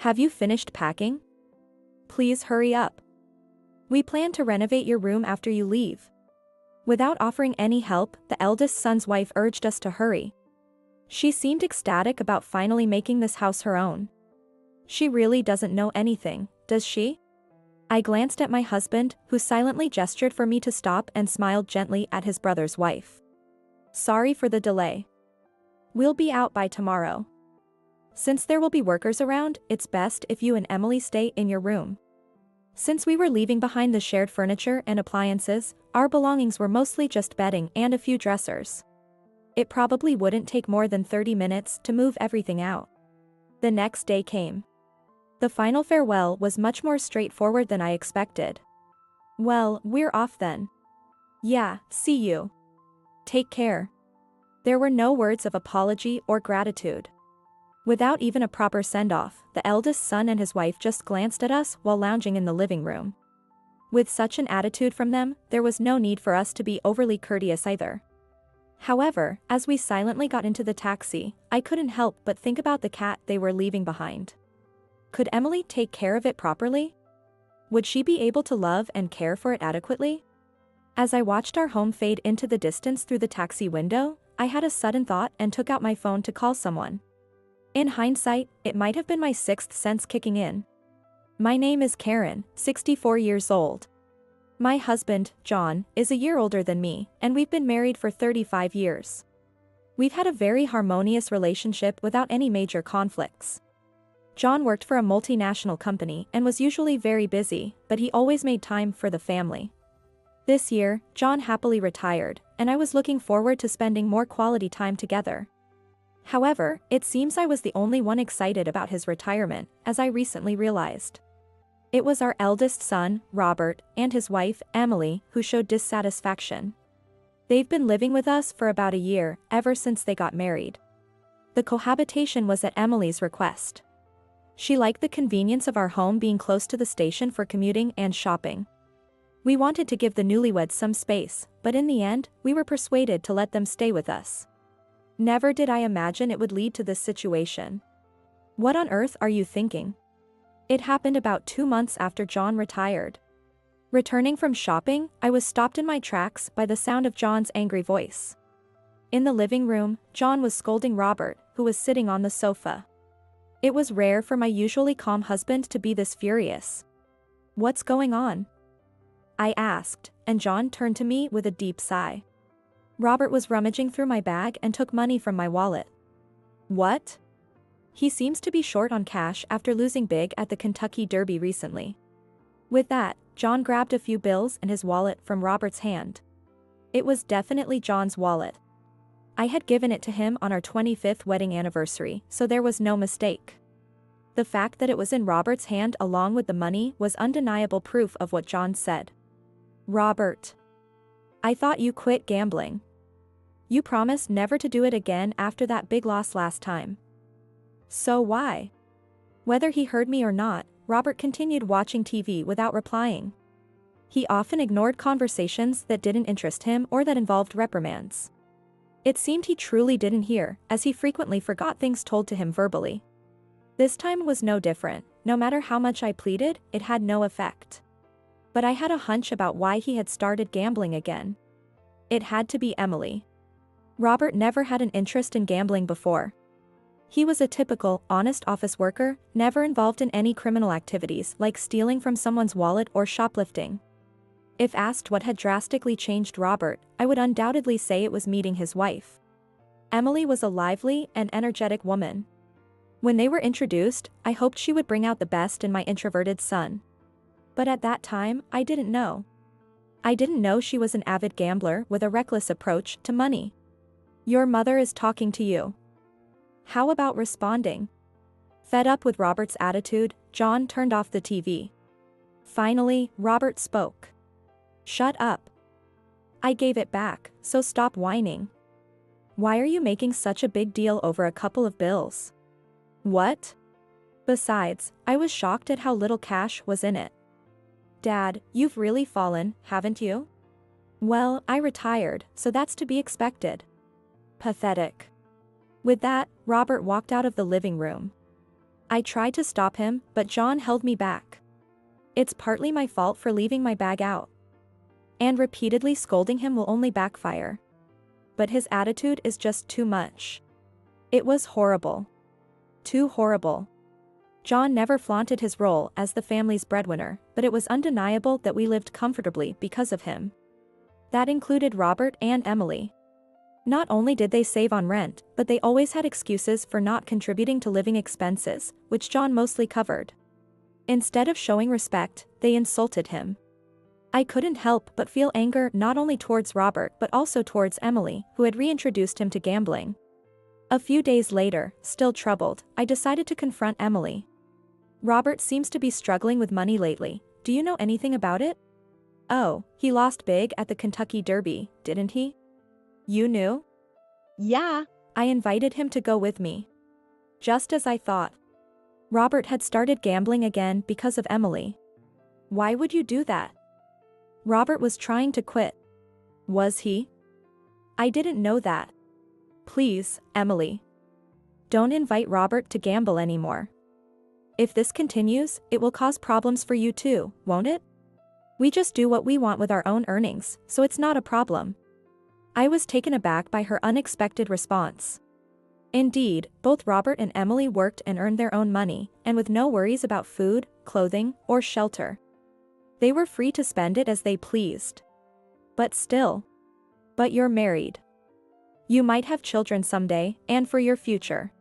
Have you finished packing? Please hurry up. We plan to renovate your room after you leave. Without offering any help, the eldest son's wife urged us to hurry. She seemed ecstatic about finally making this house her own. She really doesn't know anything, does she? I glanced at my husband, who silently gestured for me to stop and smiled gently at his brother's wife. Sorry for the delay. We'll be out by tomorrow. Since there will be workers around, it's best if you and Emily stay in your room. Since we were leaving behind the shared furniture and appliances, our belongings were mostly just bedding and a few dressers. It probably wouldn't take more than 30 minutes to move everything out. The next day came. The final farewell was much more straightforward than I expected. Well, we're off then. Yeah, see you. Take care. There were no words of apology or gratitude. Without even a proper send-off, the eldest son and his wife just glanced at us while lounging in the living room. With such an attitude from them, there was no need for us to be overly courteous either. However, as we silently got into the taxi, I couldn't help but think about the cat they were leaving behind. Could Emily take care of it properly? Would she be able to love and care for it adequately? As I watched our home fade into the distance through the taxi window, I had a sudden thought and took out my phone to call someone. In hindsight, it might have been my sixth sense kicking in. My name is Karen, 64 years old. My husband, John, is a year older than me, and we've been married for 35 years. We've had a very harmonious relationship without any major conflicts. John worked for a multinational company and was usually very busy, but he always made time for the family. This year, John happily retired, and I was looking forward to spending more quality time together. However, it seems I was the only one excited about his retirement, as I recently realized. It was our eldest son, Robert, and his wife, Emily, who showed dissatisfaction. They've been living with us for about a year, ever since they got married. The cohabitation was at Emily's request. She liked the convenience of our home being close to the station for commuting and shopping. We wanted to give the newlyweds some space, but in the end, we were persuaded to let them stay with us. Never did I imagine it would lead to this situation. What on earth are you thinking? It happened about 2 months after John retired. Returning from shopping, I was stopped in my tracks by the sound of John's angry voice. In the living room, John was scolding Robert, who was sitting on the sofa. It was rare for my usually calm husband to be this furious. What's going on? I asked, and John turned to me with a deep sigh. Robert was rummaging through my bag and took money from my wallet. What? He seems to be short on cash after losing big at the Kentucky Derby recently. With that, John grabbed a few bills and his wallet from Robert's hand. It was definitely John's wallet. I had given it to him on our 25th wedding anniversary, so there was no mistake. The fact that it was in Robert's hand along with the money was undeniable proof of what John said. Robert. I thought you quit gambling. You promised never to do it again after that big loss last time. So why? Whether he heard me or not, Robert continued watching TV without replying. He often ignored conversations that didn't interest him or that involved reprimands. It seemed he truly didn't hear, as he frequently forgot things told to him verbally. This time was no different. No matter how much I pleaded, it had no effect. But I had a hunch about why he had started gambling again. It had to be Emily. Robert never had an interest in gambling before. He was a typical, honest office worker, never involved in any criminal activities like stealing from someone's wallet or shoplifting. If asked what had drastically changed Robert, I would undoubtedly say it was meeting his wife. Emily was a lively and energetic woman. When they were introduced, I hoped she would bring out the best in my introverted son. But at that time, I didn't know. I didn't know she was an avid gambler with a reckless approach to money. Your mother is talking to you. How about responding? Fed up with Robert's attitude, John turned off the TV. Finally, Robert spoke. Shut up. I gave it back, so stop whining. Why are you making such a big deal over a couple of bills? What? Besides, I was shocked at how little cash was in it. Dad, you've really fallen, haven't you? Well, I retired, so that's to be expected. Pathetic. With that, Robert walked out of the living room. I tried to stop him, but John held me back. It's partly my fault for leaving my bag out. And repeatedly scolding him will only backfire. But his attitude is just too much. It was horrible. Too horrible. John never flaunted his role as the family's breadwinner, but it was undeniable that we lived comfortably because of him. That included Robert and Emily. Not only did they save on rent, but they always had excuses for not contributing to living expenses, which John mostly covered. Instead of showing respect, they insulted him. I couldn't help but feel anger not only towards Robert but also towards Emily, who had reintroduced him to gambling. A few days later, still troubled, I decided to confront Emily. Robert seems to be struggling with money lately. Do you know anything about it? Oh, he lost big at the Kentucky Derby, didn't he? You knew? Yeah. I invited him to go with me. Just as I thought. Robert had started gambling again because of Emily. Why would you do that? Robert was trying to quit. Was he? I didn't know that. Please, Emily. Don't invite Robert to gamble anymore. If this continues, it will cause problems for you too, won't it? We just do what we want with our own earnings, so it's not a problem. I was taken aback by her unexpected response. Indeed, both Robert and Emily worked and earned their own money, and with no worries about food, clothing, or shelter. They were free to spend it as they pleased. But still. But you're married. You might have children someday, and for your future.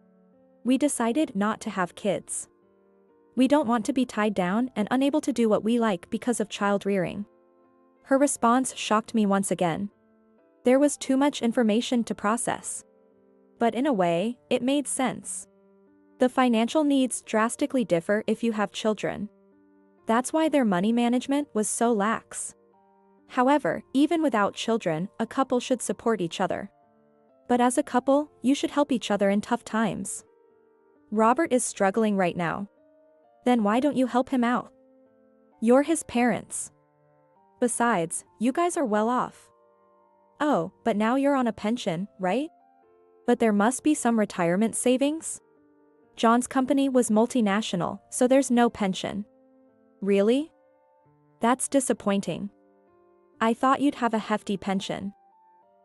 We decided not to have kids. We don't want to be tied down and unable to do what we like because of child rearing. Her response shocked me once again. There was too much information to process. But in a way, it made sense. The financial needs drastically differ if you have children. That's why their money management was so lax. However, even without children, a couple should support each other. But as a couple, you should help each other in tough times. Robert is struggling right now. Then why don't you help him out? You're his parents. Besides, you guys are well off. Oh, but now you're on a pension, right? But there must be some retirement savings? John's company was multinational, so there's no pension. Really? That's disappointing. I thought you'd have a hefty pension.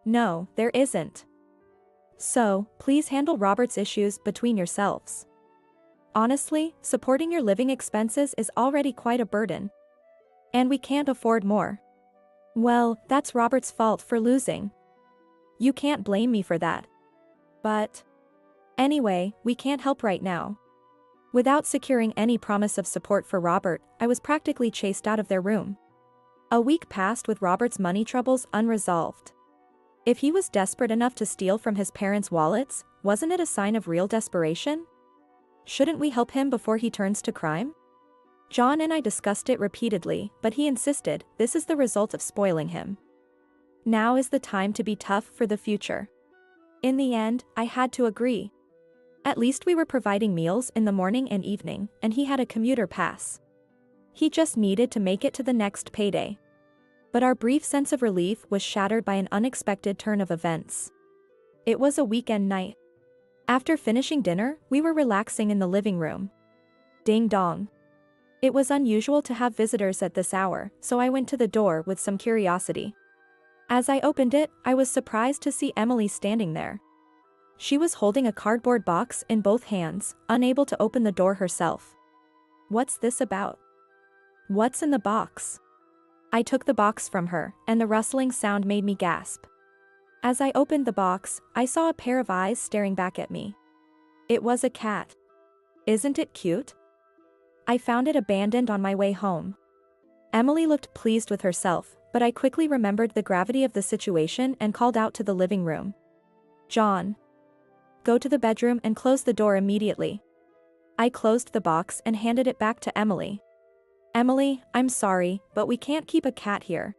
No, there isn't. So, please handle Robert's issues between yourselves. Honestly, supporting your living expenses is already quite a burden. And we can't afford more. Well, that's Robert's fault for losing. You can't blame me for that. But anyway, we can't help right now. Without securing any promise of support for Robert, I was practically chased out of their room. A week passed with Robert's money troubles unresolved. If he was desperate enough to steal from his parents' wallets, wasn't it a sign of real desperation? Shouldn't we help him before he turns to crime? John and I discussed it repeatedly, but he insisted this is the result of spoiling him. Now is the time to be tough for the future. In the end, I had to agree. At least we were providing meals in the morning and evening, and he had a commuter pass. He just needed to make it to the next payday. But our brief sense of relief was shattered by an unexpected turn of events. It was a weekend night. After finishing dinner, we were relaxing in the living room. Ding dong. It was unusual to have visitors at this hour, so I went to the door with some curiosity. As I opened it, I was surprised to see Emily standing there. She was holding a cardboard box in both hands, unable to open the door herself. What's this about? What's in the box? I took the box from her, and the rustling sound made me gasp. As I opened the box, I saw a pair of eyes staring back at me. It was a cat. Isn't it cute? I found it abandoned on my way home. Emily looked pleased with herself, but I quickly remembered the gravity of the situation and called out to the living room. John. Go to the bedroom and close the door immediately. I closed the box and handed it back to Emily. Emily, I'm sorry, but we can't keep a cat here.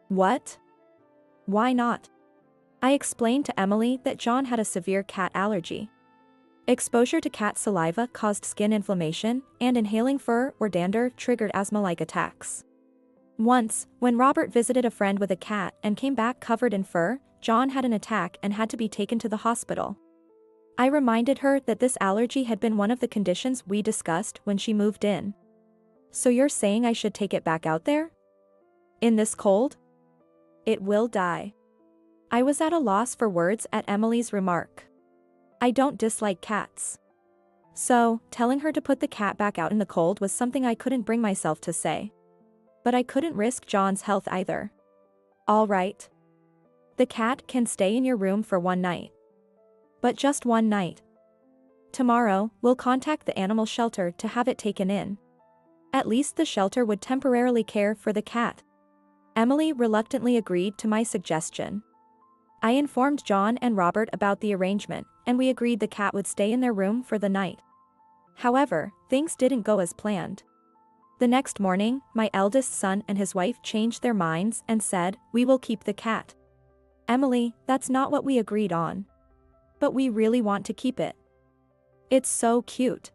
What? Why not? I explained to Emily that John had a severe cat allergy. Exposure to cat saliva caused skin inflammation, and inhaling fur or dander triggered asthma-like attacks. Once, when Robert visited a friend with a cat and came back covered in fur, John had an attack and had to be taken to the hospital. I reminded her that this allergy had been one of the conditions we discussed when she moved in. So you're saying I should take it back out there? In this cold? It will die. I was at a loss for words at Emily's remark. I don't dislike cats. So, telling her to put the cat back out in the cold was something I couldn't bring myself to say. But I couldn't risk John's health either. All right. The cat can stay in your room for one night. But just one night. Tomorrow, we'll contact the animal shelter to have it taken in. At least the shelter would temporarily care for the cat. Emily reluctantly agreed to my suggestion. I informed John and Robert about the arrangement, and we agreed the cat would stay in their room for the night. However, things didn't go as planned. The next morning, my eldest son and his wife changed their minds and said, "We will keep the cat." Emily, that's not what we agreed on. But we really want to keep it. It's so cute.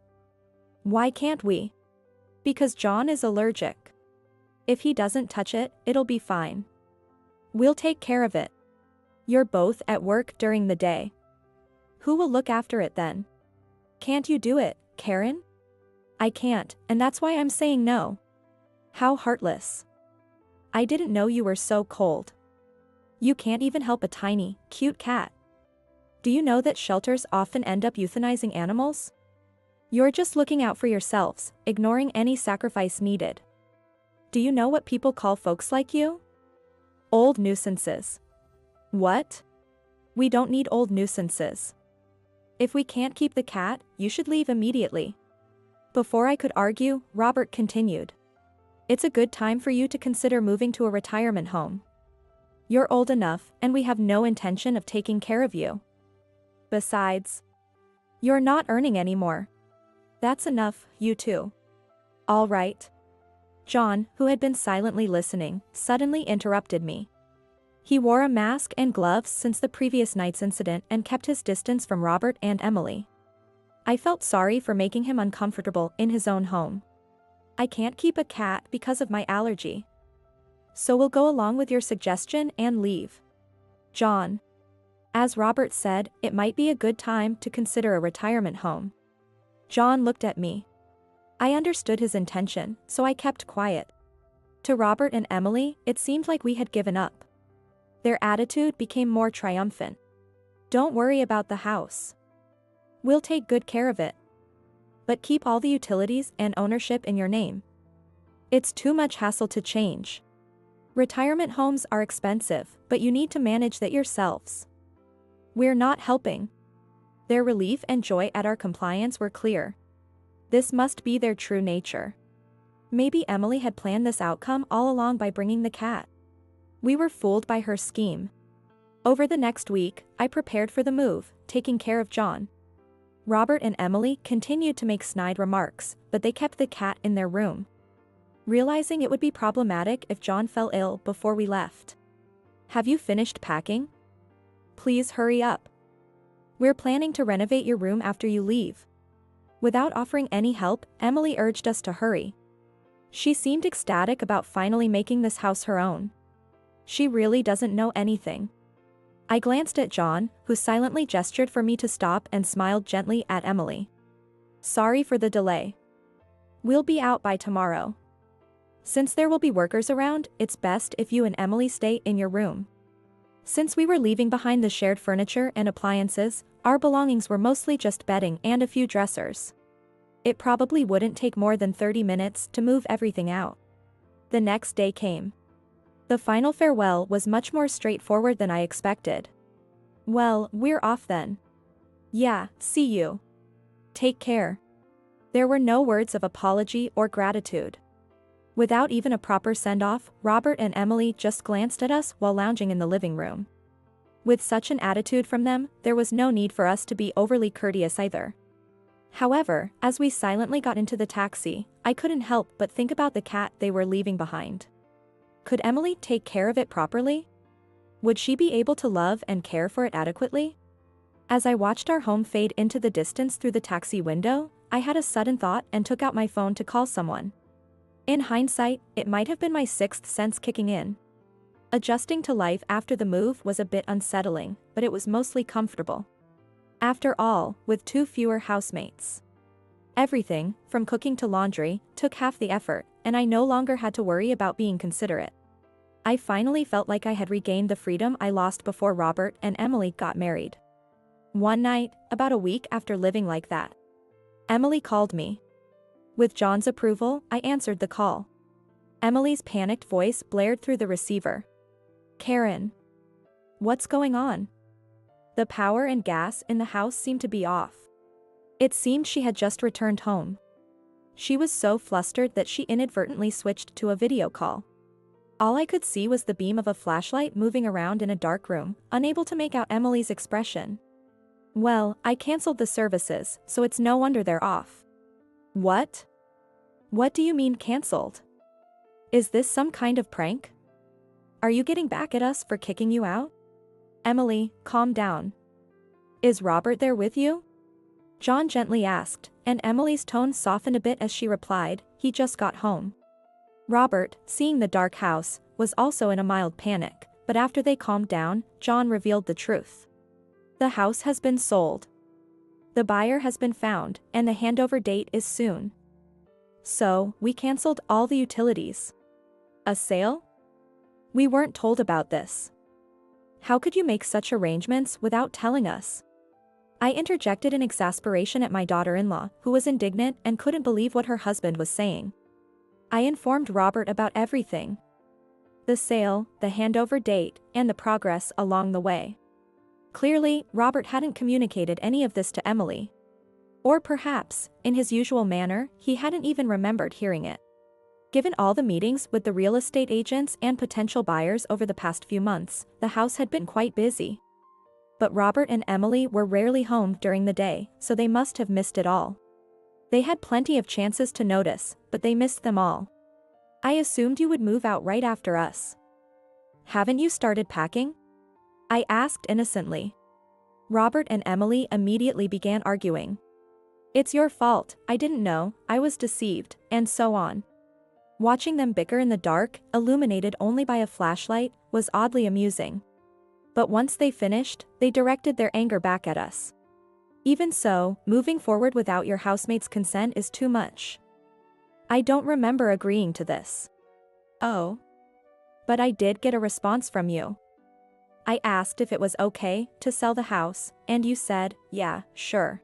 Why can't we? Because John is allergic. If he doesn't touch it, it'll be fine. We'll take care of it. You're both at work during the day. Who will look after it then? Can't you do it, Karen? I can't, and that's why I'm saying no. How heartless. I didn't know you were so cold. You can't even help a tiny, cute cat. Do you know that shelters often end up euthanizing animals? You're just looking out for yourselves, ignoring any sacrifice needed. Do you know what people call folks like you? Old nuisances. What? We don't need old nuisances. If we can't keep the cat, you should leave immediately. Before I could argue, Robert continued. It's a good time for you to consider moving to a retirement home. You're old enough, and we have no intention of taking care of you. Besides, you're not earning anymore. That's enough, you two. All right. John, who had been silently listening, suddenly interrupted me. He wore a mask and gloves since the previous night's incident and kept his distance from Robert and Emily. I felt sorry for making him uncomfortable in his own home. I can't keep a cat because of my allergy. So we'll go along with your suggestion and leave. John. As Robert said, it might be a good time to consider a retirement home. John looked at me. I understood his intention, so I kept quiet. To Robert and Emily, it seemed like we had given up. Their attitude became more triumphant. Don't worry about the house. We'll take good care of it. But keep all the utilities and ownership in your name. It's too much hassle to change. Retirement homes are expensive, but you need to manage that yourselves. We're not helping. Their relief and joy at our compliance were clear. This must be their true nature. Maybe Emily had planned this outcome all along by bringing the cat. We were fooled by her scheme. Over the next week, I prepared for the move, taking care of John. Robert and Emily continued to make snide remarks, but they kept the cat in their room. Realizing it would be problematic if John fell ill before we left. Have you finished packing? Please hurry up. We're planning to renovate your room after you leave. Without offering any help, Emily urged us to hurry. She seemed ecstatic about finally making this house her own. She really doesn't know anything. I glanced at John, who silently gestured for me to stop and smiled gently at Emily. Sorry for the delay. We'll be out by tomorrow. Since there will be workers around, it's best if you and Emily stay in your room. Since we were leaving behind the shared furniture and appliances, our belongings were mostly just bedding and a few dressers. It probably wouldn't take more than 30 minutes to move everything out. The next day came. The final farewell was much more straightforward than I expected. Well, we're off then. Yeah, see you. Take care. There were no words of apology or gratitude. Without even a proper send-off, Robert and Emily just glanced at us while lounging in the living room. With such an attitude from them, there was no need for us to be overly courteous either. However, as we silently got into the taxi, I couldn't help but think about the cat they were leaving behind. Could Emily take care of it properly? Would she be able to love and care for it adequately? As I watched our home fade into the distance through the taxi window, I had a sudden thought and took out my phone to call someone. In hindsight, it might have been my sixth sense kicking in. Adjusting to life after the move was a bit unsettling, but it was mostly comfortable. After all, with 2 fewer housemates. Everything, from cooking to laundry, took half the effort, and I no longer had to worry about being considerate. I finally felt like I had regained the freedom I lost before Robert and Emily got married. One night, about a week after living like that, Emily called me. With John's approval, I answered the call. Emily's panicked voice blared through the receiver. "Karen. What's going on?" The power and gas in the house seemed to be off. It seemed she had just returned home. She was so flustered that she inadvertently switched to a video call. All I could see was the beam of a flashlight moving around in a dark room, unable to make out Emily's expression. "Well, I canceled the services, so it's no wonder they're off." "What? What do you mean canceled? Is this some kind of prank? Are you getting back at us for kicking you out?" "Emily, calm down. Is Robert there with you?" John gently asked, and Emily's tone softened a bit as she replied, "He just got home." Robert, seeing the dark house, was also in a mild panic, but after they calmed down, John revealed the truth. "The house has been sold. The buyer has been found, and the handover date is soon. So, we canceled all the utilities." "A sale? We weren't told about this. How could you make such arrangements without telling us?" I interjected in exasperation at my daughter-in-law, who was indignant and couldn't believe what her husband was saying. I informed Robert about everything. The sale, the handover date, and the progress along the way. Clearly, Robert hadn't communicated any of this to Emily. Or perhaps, in his usual manner, he hadn't even remembered hearing it. Given all the meetings with the real estate agents and potential buyers over the past few months, the house had been quite busy. But Robert and Emily were rarely home during the day, so they must have missed it all. They had plenty of chances to notice, but they missed them all. "I assumed you would move out right after us. Haven't you started packing?" I asked innocently. Robert and Emily immediately began arguing. "It's your fault, I didn't know, I was deceived," and so on. Watching them bicker in the dark, illuminated only by a flashlight, was oddly amusing. But once they finished, they directed their anger back at us. "Even so, moving forward without your housemate's consent is too much. I don't remember agreeing to this." "Oh. But I did get a response from you. I asked if it was okay to sell the house, and you said, yeah, sure."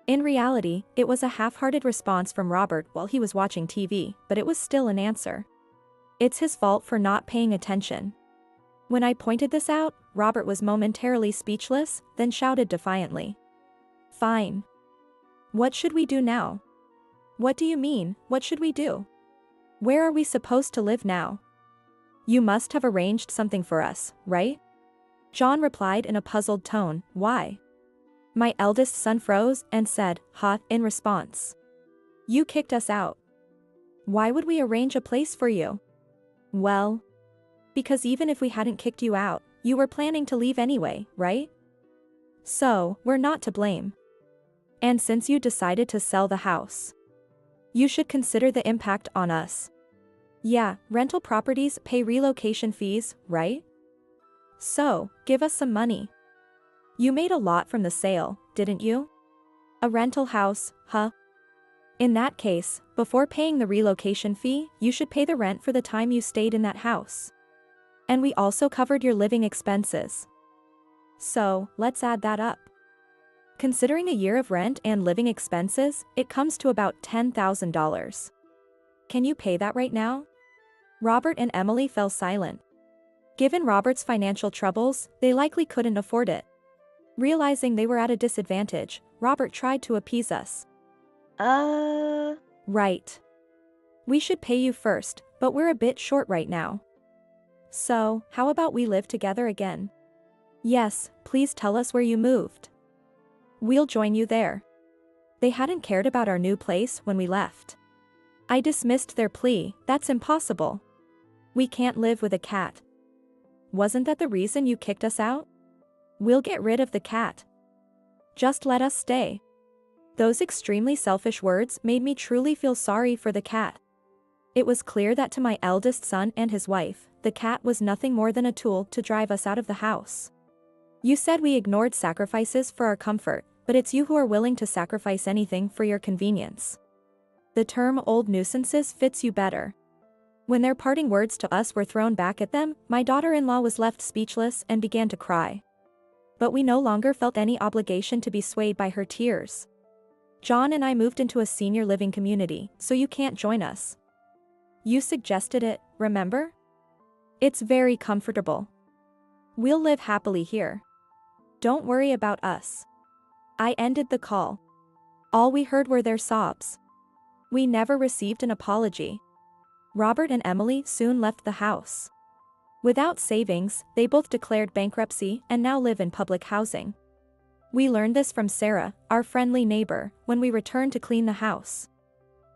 In reality, it was a half-hearted response from Robert while he was watching TV, but it was still an answer. It's his fault for not paying attention. When I pointed this out, Robert was momentarily speechless, then shouted defiantly. "Fine. What should we do now?" "What do you mean, what should we do? Where are we supposed to live now? You must have arranged something for us, right?" John replied in a puzzled tone, "Why?" My eldest son froze and said, "Ha," in response. "You kicked us out. Why would we arrange a place for you?" "Well, because even if we hadn't kicked you out, you were planning to leave anyway, right? So, we're not to blame. And since you decided to sell the house, you should consider the impact on us. Yeah, rental properties pay relocation fees, right? So, give us some money. You made a lot from the sale, didn't you? A rental house, huh? In that case, before paying the relocation fee, you should pay the rent for the time you stayed in that house. And we also covered your living expenses. So, let's add that up. Considering a year of rent and living expenses, it comes to about $10,000. Can you pay that right now?" Robert and Emily fell silent. Given Robert's financial troubles, they likely couldn't afford it. Realizing they were at a disadvantage, Robert tried to appease us. Right. We should pay you first, but we're a bit short right now. So, how about we live together again? Yes, please tell us where you moved. We'll join you there." They hadn't cared about our new place when we left. I dismissed their plea, "That's impossible. We can't live with a cat." "Wasn't that the reason you kicked us out?" "We'll get rid of the cat. Just let us stay." Those extremely selfish words made me truly feel sorry for the cat. It was clear that to my eldest son and his wife, the cat was nothing more than a tool to drive us out of the house. You said we ignored sacrifices for our comfort, but it's you who are willing to sacrifice anything for your convenience. The term old nuisances fits you better. When their parting words to us were thrown back at them, my daughter-in-law was left speechless and began to cry. But we no longer felt any obligation to be swayed by her tears. John and I moved into a senior living community, so you can't join us. You suggested it, remember? It's very comfortable. We'll live happily here. Don't worry about us. I ended the call. All we heard were their sobs. We never received an apology. Robert and Emily soon left the house. Without savings, they both declared bankruptcy and now live in public housing. We learned this from Sarah, our friendly neighbor, when we returned to clean the house.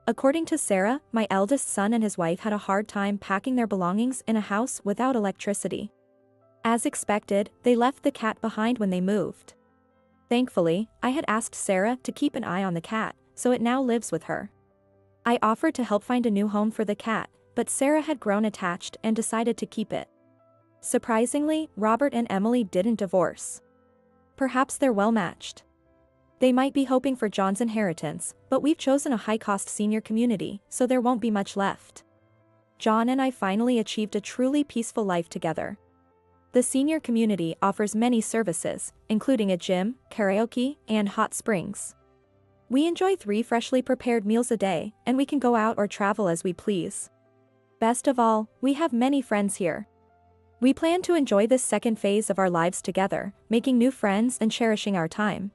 According to Sarah, my eldest son and his wife had a hard time packing their belongings in a house without electricity. As expected, they left the cat behind when they moved. Thankfully, I had asked Sarah to keep an eye on the cat, so it now lives with her. I offered to help find a new home for the cat, but Sarah had grown attached and decided to keep it. Surprisingly, Robert and Emily didn't divorce. Perhaps they're well-matched. They might be hoping for John's inheritance, but we've chosen a high-cost senior community, so there won't be much left. John and I finally achieved a truly peaceful life together. The senior community offers many services, including a gym, karaoke, and hot springs. We enjoy 3 freshly prepared meals a day, and we can go out or travel as we please. Best of all, we have many friends here. We plan to enjoy this second phase of our lives together, making new friends and cherishing our time.